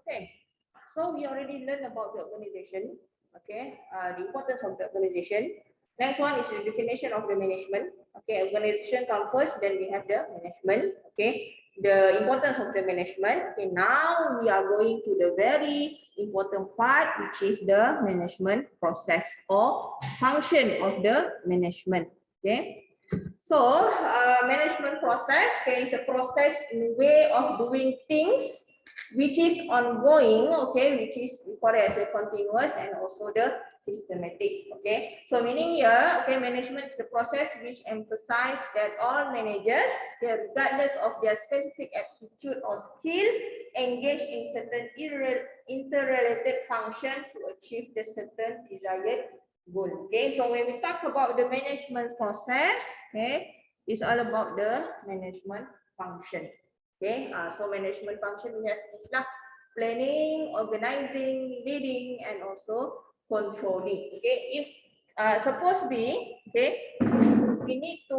Okay, so we already learned about the organization. Okay, the importance of the organization. Next one is the definition of the management. Okay, organization comes first, then we have the management. Okay, the importance of the management. Okay, now we are going to the very important part, which is the management process or function of the management. Okay. So, management process is a process in way of doing things which is ongoing, okay, which is recorded as a continuous and also the systematic, okay. So, meaning here, okay, management is the process which emphasize that all managers, okay, regardless of their specific aptitude or skill, engage in certain interrelated function to achieve the certain desired goal. Okay, so when we talk about the management process, okay, it's all about the management function. Okay, so management function we have this lah: planning, organizing, leading, and also controlling. Okay, if suppose be, okay, we need to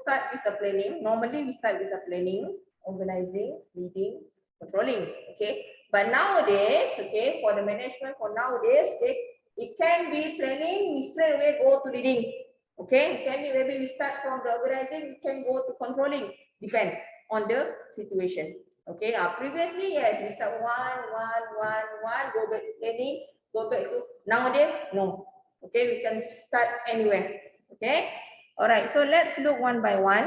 start with the planning. Normally we start with the planning, organizing, leading, controlling. Okay, but nowadays, okay, for the management for nowadays, okay, it can be planning, we straight away go to leading. Okay, it can be maybe we start from the organizing, we can go to controlling, depend on the situation. Okay, previously, yes, we start one, go back to planning, go back to, nowadays, no. Okay, we can start anywhere. Okay, all right, so let's look one by one.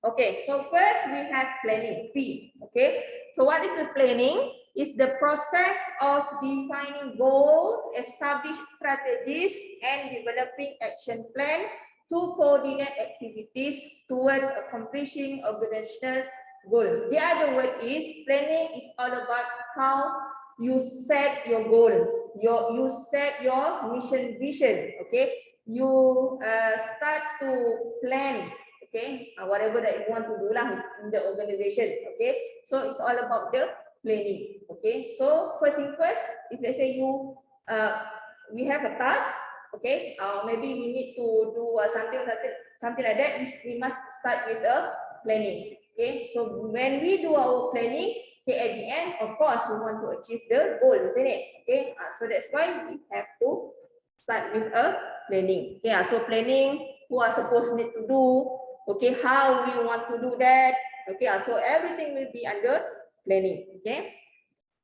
Okay, so first we have planning, P. Okay, so what is the planning? It's the process of defining goals, establish strategies, and developing action plan to coordinate activities toward accomplishing organizational goal. The other word is planning is all about how you set your goal, you set your mission vision. Okay, you start to plan. Okay, whatever that you want to do lah in the organization. Okay, so it's all about the planning. Okay, so first thing first, if let's say you we have a task, okay, maybe we need to do something like that, we must start with a planning. Okay, so when we do our planning, okay, at the end, of course, we want to achieve the goal, isn't it? Okay, so that's why we have to start with a planning. Okay, so planning, who are supposed need to do, okay, how we want to do that. Okay, so everything will be under planning. Okay,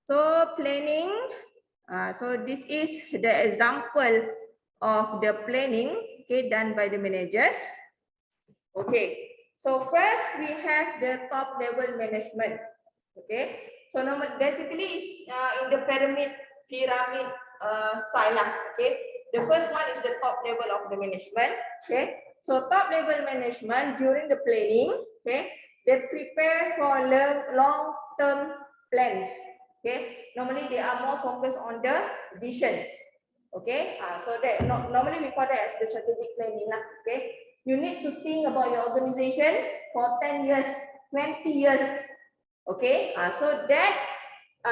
so planning, so this is the example of the planning, okay, done by the managers. Okay, so first we have the top level management. Okay, so basically it's in the pyramid style. Okay, the first one is the top level of the management. Okay, so top level management during the planning, okay, they prepare for long term plans. Okay, normally they are more focused on the vision. Okay, so that normally we call that as the strategic planning lah. Okay, you need to think about your organization for 10 years, 20 years. Okay, so that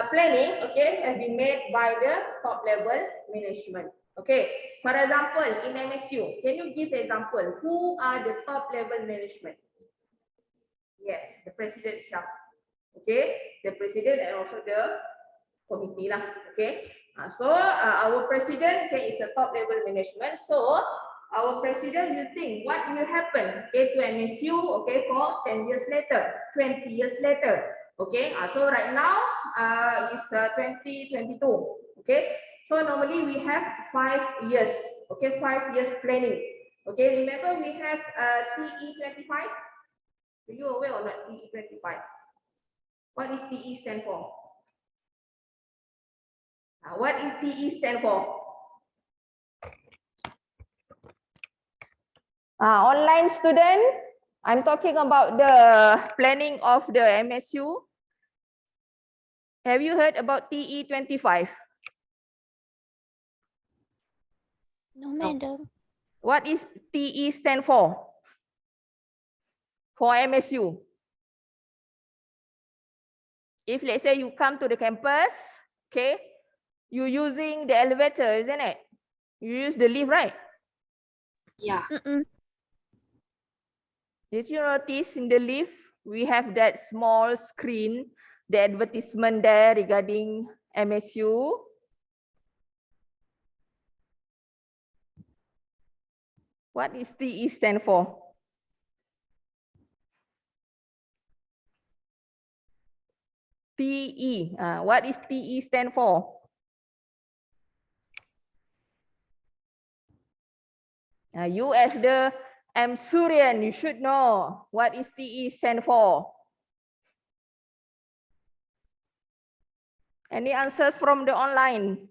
planning, okay, has been made by the top level management. Okay, for example, in MSU, can you give example? Who are the top level management? Yes, the president itself. Okay, the president and also the committee lah. Okay, so our president, okay, is a top level management. So our president will think what will happen, okay, to MSU, okay, for 10 years later, 20 years later. Okay, so right now is 2022. Okay, so normally we have 5 years. Okay, 5 years planning. Okay, remember we have TE25. Are you aware or not TE25? What is TE stand for? What is TE stand for? Online student, I'm talking about the planning of the MSU. Have you heard about TE25? No, madam. What is TE stand for? For MSU. If let's say you come to the campus, okay, you using the elevator, isn't it? You use the lift, right? Yeah. Did you notice in the lift, we have that small screen, the advertisement there regarding MSU. What is TE stand for? TE. What is TE stand for? You as the MSurian, you should know what is TE stand for. Any answers from the online?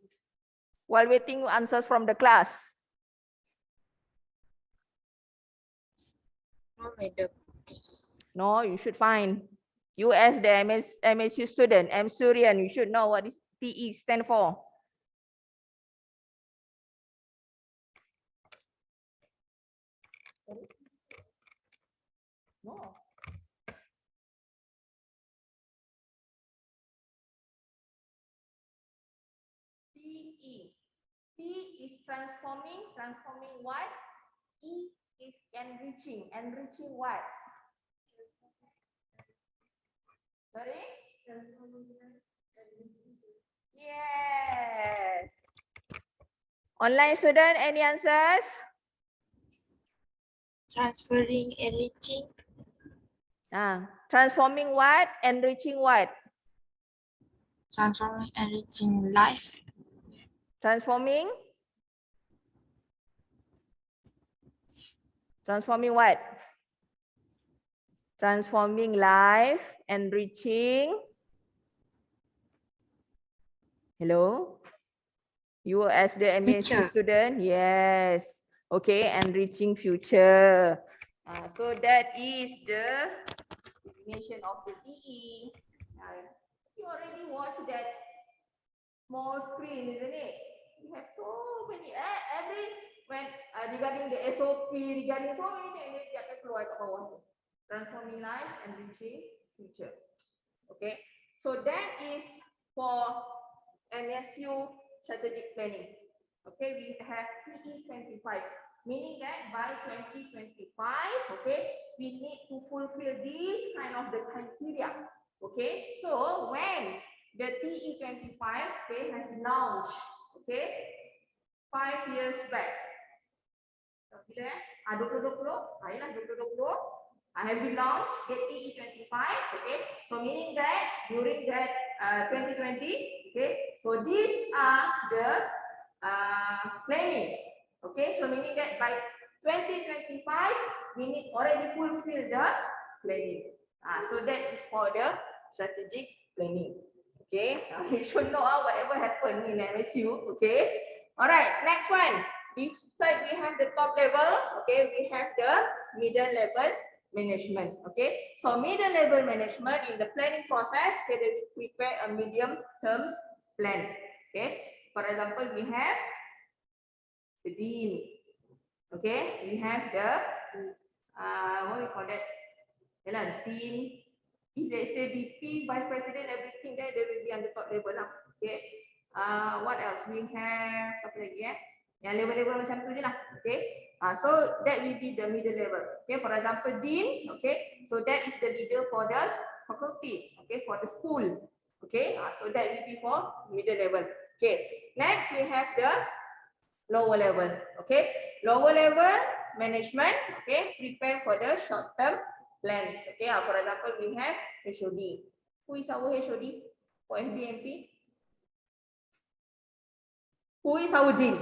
While waiting answers from the class. No, madam. No, you should find. You as the MSU student, MSurian, you should know what is TE stand for. No. TE. T is transforming. Transforming what? E is enriching. Enriching what? Sorry? Yes. Online student, any answers? Transferring, enriching. Transforming what? Enriching what? Transforming, enriching life. Transforming? Transforming what? Transforming life, enriching. Hello? You as the MSU Future. student? Yes. Okay, enriching future. So that is the definition of the TE. You already watched that small screen, isn't it? You have so many, when regarding the SOP, regarding so many things, dia akan keluar kat bawah. Transforming life, enriching future. Okay, so that is for MSU strategic planning. Okay, we have PE 25, meaning that by 2025, okay, we need to fulfill this kind of the criteria. Okay, so when the TE 25, okay, has launched, okay, 5 years back. Bila 2020, ayolah 2020, I have been launched the TE 25, okay. So meaning that during that 2020, okay. So these are the planning, okay. So meaning that by 2025, we need already fulfill the planning. So that is for the strategic planning, okay. You should know whatever happened in MSU, okay. All right, next one. Beside we have the top level, okay, we have the middle level management, okay. So middle level management in the planning process, okay, they prepare a medium term plan, okay. For example, we have the dean, okay, we have the what we call that, dean. If let's say VP, vice president, everything there, they will be on the top level lah, okay. What else we have? Apa lagi yang level-level macam tu je lah, okay. So that will be the middle level, okay. For example, dean, okay, so that is the leader for the faculty, okay, for the school, okay. So that will be for middle level, okay. Next we have the lower level, okay. Lower level management, okay, prepare for the short term plans, okay. For example, we have HOD. Who is our HOD for FBMP? Who is our dean?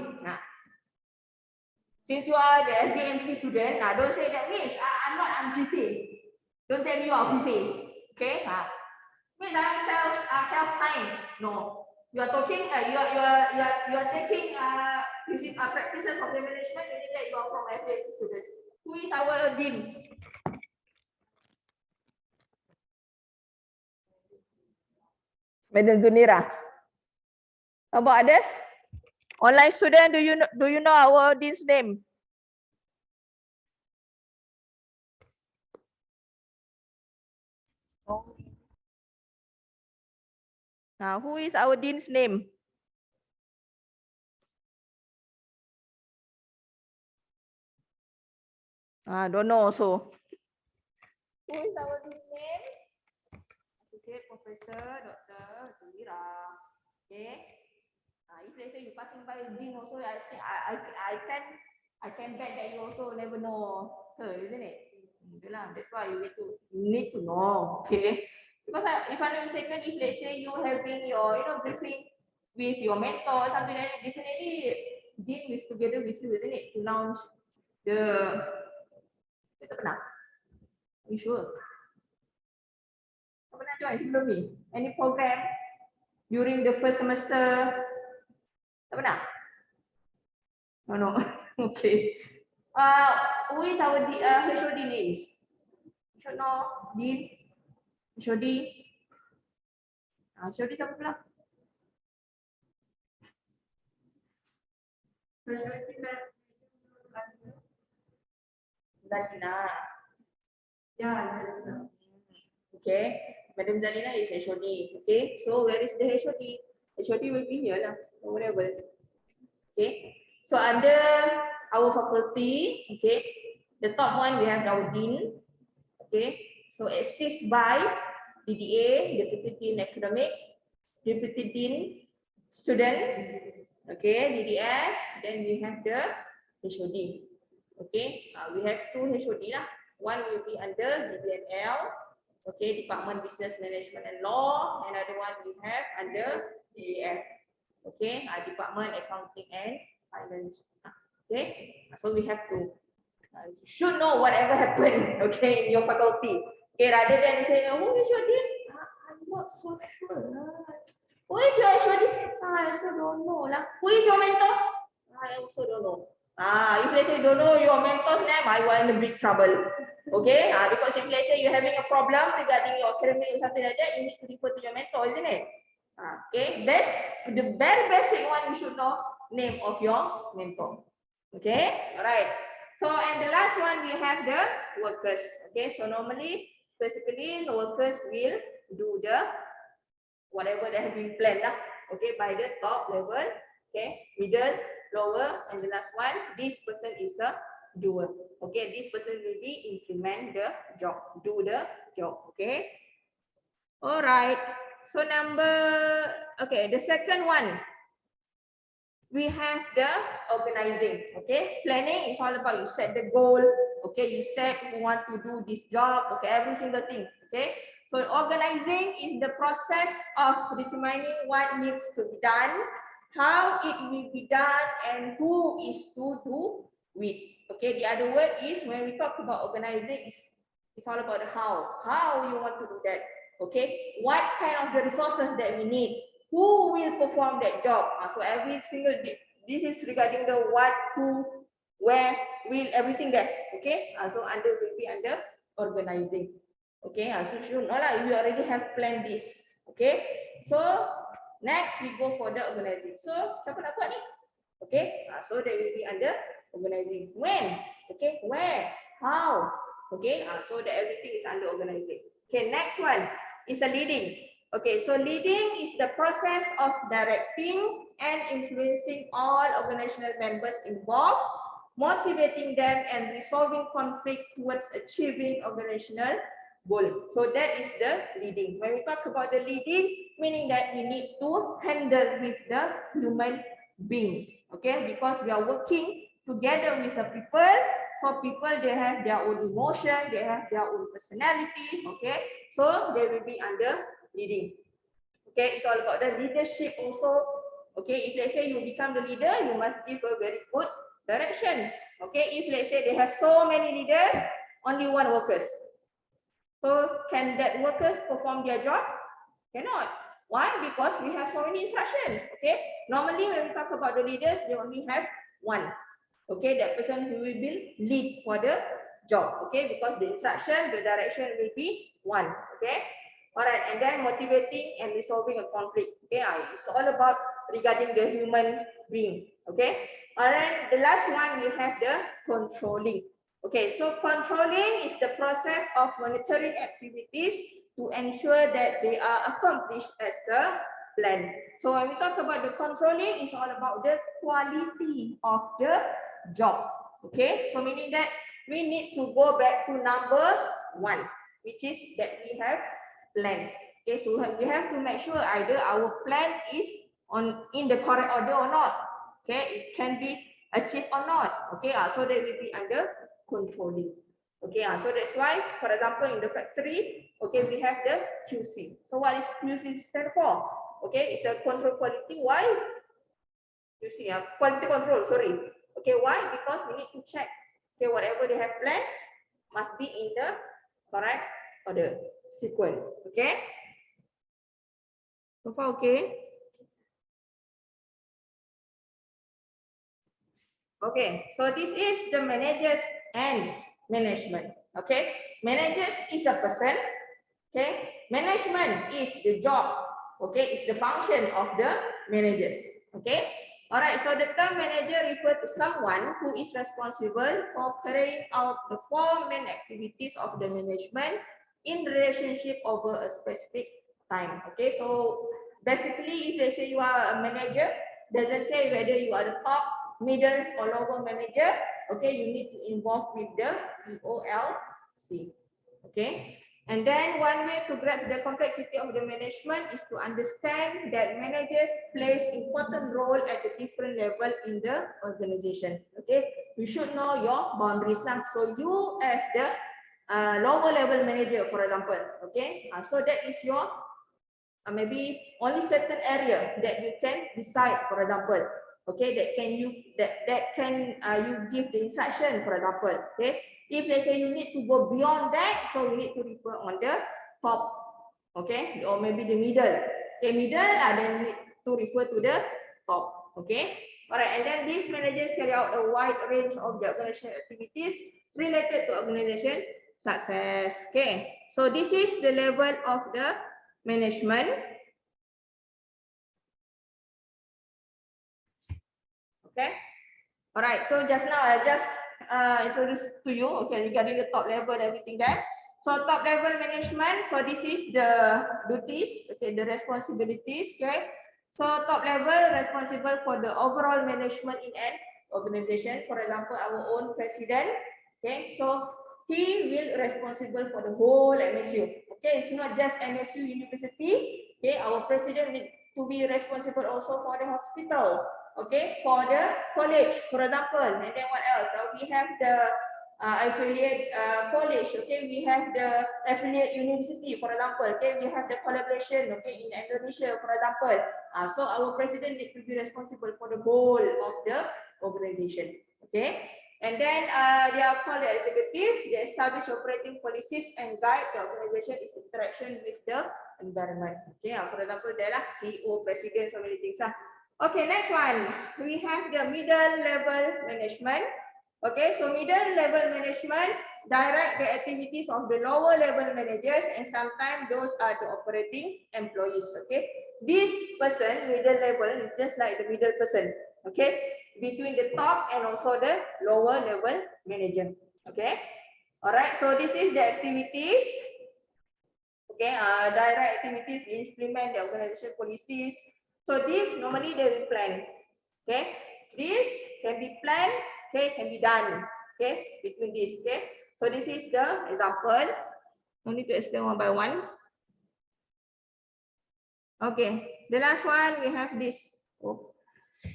Since you are the FBMP student, don't say that means I'm not MCC. Don't tell me you are officer. Okay? Means I'm health science. No. You are talking. You are taking practices of the management. Meaning that you are from FBMP student. Who is our dean? Madam Zunira. How about others? Online student, do you know our dean's name? Who is our dean's name? Don't know also. Who is our dean's name? Associate Professor Dr. Zulira. Okay. If let's say you passing by dean also, I think I can bet that you also never know her, isn't it? That's why you need to know. Okay. Because if I'm not mistaken, if let's say you having your briefing with your mentor or something like that, definitely dean with together with you, isn't it? To launch the are you sure? Pernah join sebelum ni? Any program during the first semester? Tak pernah? No. Okay. Who is our HOD names? You should know. Dean, HOD. HOD siapa pula? Zalina. Yeah. Okay. Madam Zalina is HOD. Okay. So where is the HOD? HOD will be here lah. Whatever. Okay. So under our faculty, okay, the top one we have our dean. Okay. So assist by DDA, Deputy Dean Academic, Deputy Dean Student, okay, DDS, then we have the HOD. Okay, we have two HOD lah. One will be under DBNL, okay, Department Business Management and Law. Another one we have under DAF, okay, Department Accounting and Finance. Okay, so we have to should know whatever happened, okay, in your faculty. Okay, rather than say, who is your dean? I'm not so sure. Who is your HOD? I also don't know lah. Who is your mentor? I also don't know. If let's say you don't know your mentor's name, I will in a big trouble. Okay, because if let's say you're having a problem regarding your academic or something like that, you need to refer to your mentor, isn't it? Okay, that's the very basic one. You should know name of your mentor. Okay, all right. So and the last one we have the workers. Okay, so normally, basically, the workers will do the whatever that have been planned lah. Okay, by the top level. Okay, middle, lower, and the last one, this person is a doer. Okay, this person will be implement the job, do the job. Okay. All right. So the second one, we have the organizing. Okay, planning is all about you set the goal. Okay, you set you want to do this job. Okay, every single thing. Okay, so organizing is the process of determining what needs to be done, how it will be done, and who is to do with. Okay, the other word is when we talk about organizing, it's all about the how you want to do that. Okay, what kind of the resources that we need, who will perform that job. So every single this is regarding the what, who, where, will, everything there. Okay, so will be under organizing. Okay, so you know lah, we already have planned this. Okay, so next we go for the organizing. So siapa nak buat ni? Okay, so that will be under organizing. When? Okay, where, how? Okay, so that everything is under organizing. Okay, next one is a leading. Okay, so leading is the process of directing and influencing all organizational members involved, motivating them and resolving conflict towards achieving organizational goal. So that is the leading. When we talk about the leading, meaning that we need to handle with the human beings. Okay, because we are working together with the people. So people, they have their own emotion, they have their own personality. Okay, so they will be under leading. Okay, it's all about the leadership also. Okay, if let's say you become the leader, you must give a very good direction. Okay, if let's say they have so many leaders, only one workers. So can that workers perform their job? Cannot. Why? Because we have so many instructions. Okay, normally when we talk about the leaders, they only have one. Okay, that person who will be lead for the job. Okay, because the instruction, the direction will be one. Okay. All right, and then motivating and resolving a conflict. Okay, it's all about regarding the human being. Okay, all right. The last one we have the controlling. Okay, so controlling is the process of monitoring activities to ensure that they are accomplished as a plan. So when we talk about the controlling, it's all about the quality of the job. Okay, so meaning that we need to go back to number one. which is that we have planned. Okay, so we have to make sure either our plan is in the correct order or not. Okay, it can be achieved or not. Okay, so that will be under controlling. Okay, so that's why, for example, in the factory, okay, we have the QC. So what is QC stand for? Okay, it's a control quality. Why? QC, quality control, sorry. Okay, why? Because we need to check. Okay, whatever they have planned must be in the correct order, sequence. Okay? So far, okay? Okay, so this is the managers and management. Okay, managers is a person. Okay, management is the job. Okay, it's the function of the managers. Okay, all right. So the term manager refers to someone who is responsible for carrying out the four main activities of the management in relationship over a specific time. Okay, so basically, if they say you are a manager, doesn't care whether you are the top, middle, or lower manager. Okay, you need to involve with the POLC. Okay. And then one way to grasp the complexity of the management is to understand that managers plays important role at the different level in the organization. Okay, you should know your boundaries now. So you as the lower level manager, for example, okay, so that is your maybe only certain area that you can decide, for example, okay, that can you give the instruction, for example, okay. If they say you need to go beyond that, so you need to refer on the top, okay, or maybe the middle. Okay, middle, then need to refer to the top, okay. All right, and then these managers carry out a wide range of the organizational activities related to organization success. Okay, so this is the level of the management. Okay. All right. So just now I just introduced to you, okay, regarding the top level, everything there. So top level management. So this is the duties, okay, the responsibilities. Okay. So top level responsible for the overall management in an organization. For example, our own president. Okay. So he will responsible for the whole MSU. Okay. It's not just MSU University. Okay. Our president need to be responsible also for the hospital. Okay, for the college, for example, and then what else? So we have the affiliate college. Okay, we have the affiliate university, for example. Okay, we have the collaboration. Okay, in Indonesia, for example. So our president need to be responsible for the whole of the organization. Okay, and then they are called the executive. They establish operating policies and guide the organization its interaction with the environment. Okay, for example, there lah CEO, president, so many things lah. Okay, next one. We have the middle level management. Okay, so middle level management direct the activities of the lower level managers, and sometimes those are the operating employees. Okay, this person, middle level, is just like the middle person. Okay, between the top and also the lower level manager. Okay, all right. So this is the activities. Okay, direct activities implement the organization policies. So this normally they will plan. Okay, this can be planned. Okay, can be done. Okay, between this. Okay, so this is the example. No need to explain one by one. Okay, the last one we have this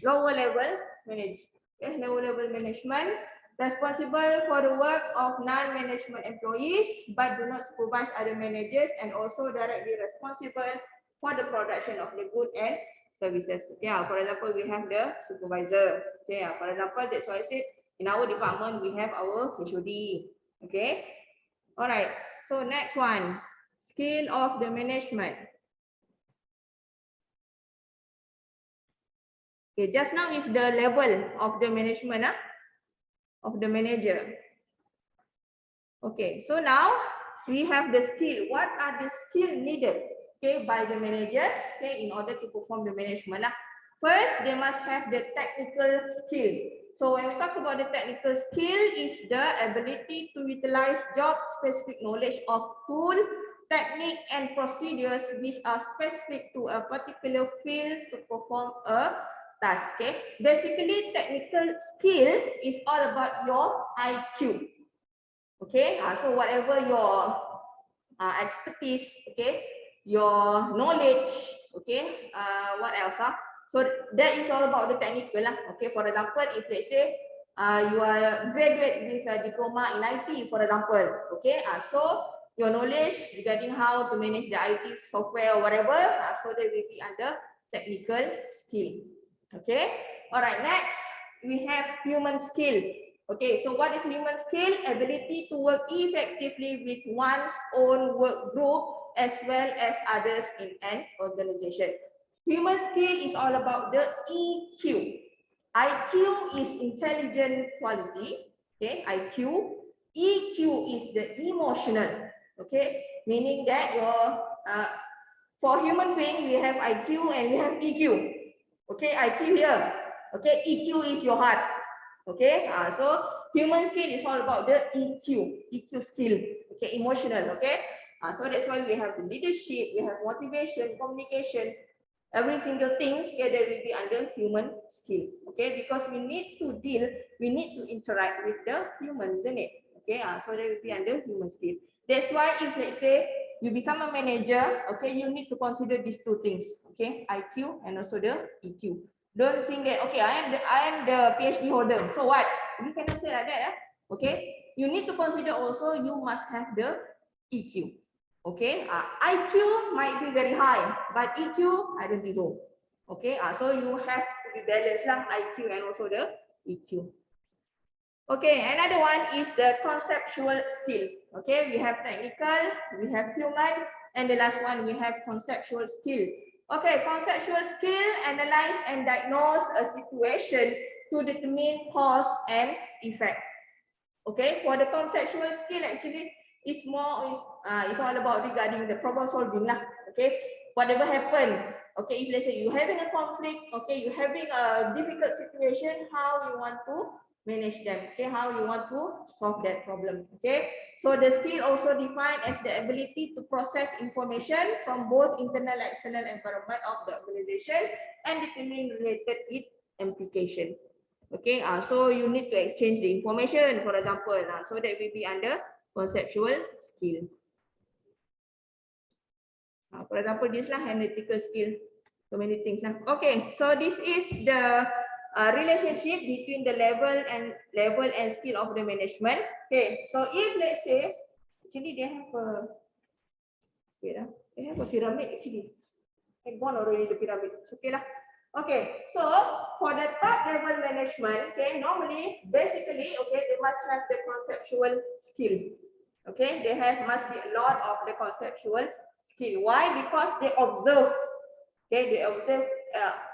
lower level management. Okay, lower level management responsible for the work of non-management employees, but do not supervise other managers, and also directly responsible for the production of the good and services. Okay, for example, we have the supervisor. Okay, for example, that's why I said in our department we have our HOD. Okay, all right. So next one, skill of the management. Okay, just now is the level of the management, of the manager. Okay, so now we have the skill. What are the skill needed? Okay, by the managers, okay, in order to perform the management. First, they must have the technical skill. So when we talk about the technical skill, is the ability to utilize job-specific knowledge of tool, technique, and procedures which are specific to a particular field to perform a task. Okay, basically, technical skill is all about your IQ. Okay, so whatever your expertise, okay, your knowledge, okay, what else? So that is all about the technical lah. Okay, for example, if let's say you are graduate with a diploma in IT, for example, okay, so your knowledge regarding how to manage the IT software or whatever, so they will be under technical skill. Okay, all right, next we have human skill. Okay, so what is human skill? Ability to work effectively with one's own work group as well as others in an organization. Human skill is all about the EQ. IQ is intelligent quality, okay, IQ. EQ is the emotional, okay, meaning that your for human being we have IQ and we have EQ, okay, IQ here, okay, EQ is your heart, okay, so human skill is all about the EQ skill, okay, emotional, okay, so that's why we have the leadership, we have motivation, communication. Every single thing together will be under human skill, okay? Because we need to deal, we need to interact with the humans, isn't it? Okay, so they will be under human skill. That's why if let's say you become a manager, okay, you need to consider these two things, okay? IQ and also the EQ. Don't think that okay, I am the PhD holder. So what? You cannot say like that, okay? You need to consider also you must have the EQ. Okay, IQ might be very high, but EQ, I don't think so. Okay, so you have to be balanced lah, IQ and also the EQ. Okay, another one is the conceptual skill. Okay, we have technical, we have human, and the last one we have conceptual skill. Okay, conceptual skill, analyze and diagnose a situation to determine cause and effect. Okay, for the conceptual skill actually, it's all about regarding the problem solving lah. Okay, whatever happened, okay, if let's say you're having a conflict, okay, you're having a difficult situation, how you want to manage them, okay, how you want to solve that problem, okay. So the skill also defined as the ability to process information from both internal and external environment of the organization and determine related implication. Okay, so you need to exchange the information, for example, so that will be under conceptual skill. For example, this lah analytical skill, so many things lah. Okay, so this is the relationship between the level and skill of the management. Okay, so if let's say, actually they have a, they have a pyramid actually. I've gone already the pyramid. Okay lah. Okay, so for the top level management, okay, normally, basically, okay, they must have the conceptual skill. Okay, they must be a lot of the conceptual skill. Why? Because they observe. Okay, they observe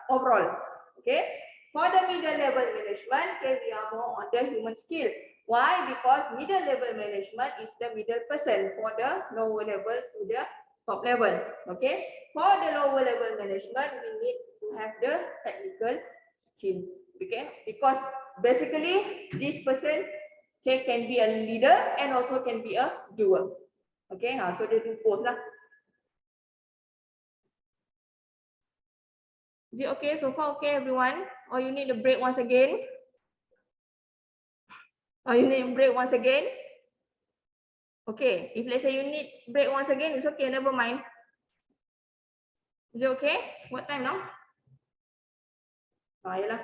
overall. Okay, for the middle level management, okay, we are more on the human skill. Why? Because middle level management is the middle person for the lower level to the top level. Okay, for the lower level management, we need to have the technical skill. Okay, because basically this person can be a leader and also can be a doer. Okay, so they do both lah. Is it okay so far? Okay, everyone, or you need a break once again? Or you need a break once again? Okay, if let's say you need break once again, it's okay, never mind. Is it okay? What time now? Yalah.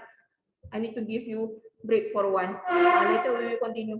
I need to give you break for one. Later we will continue.